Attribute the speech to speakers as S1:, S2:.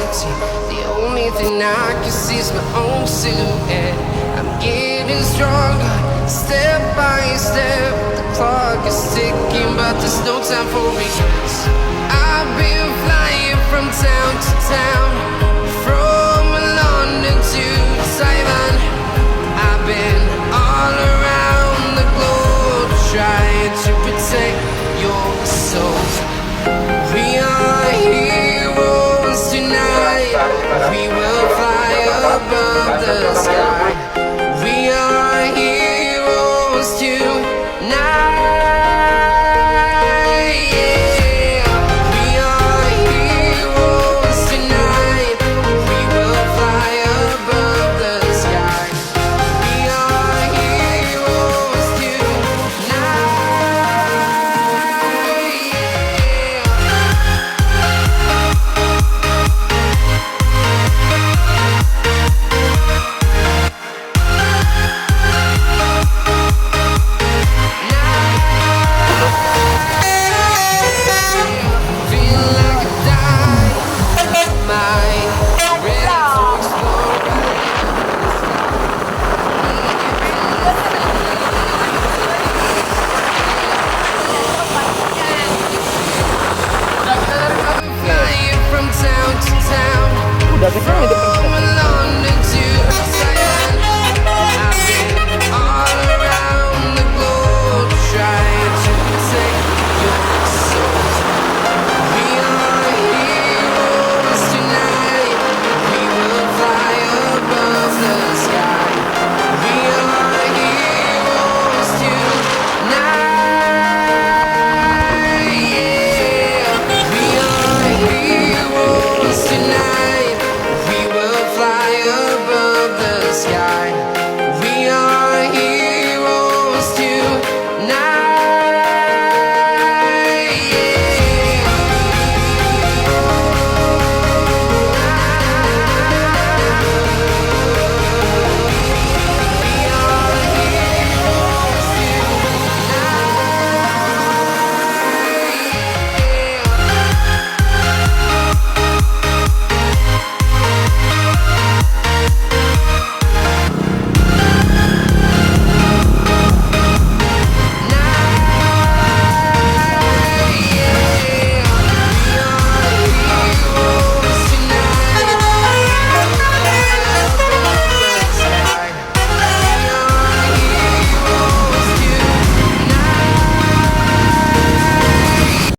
S1: routine. The only thing I can see is my own silhouette. I'm getting stronger, step by step. The clock is ticking, but there's no time for regrets. I've been flying from town to town, from London to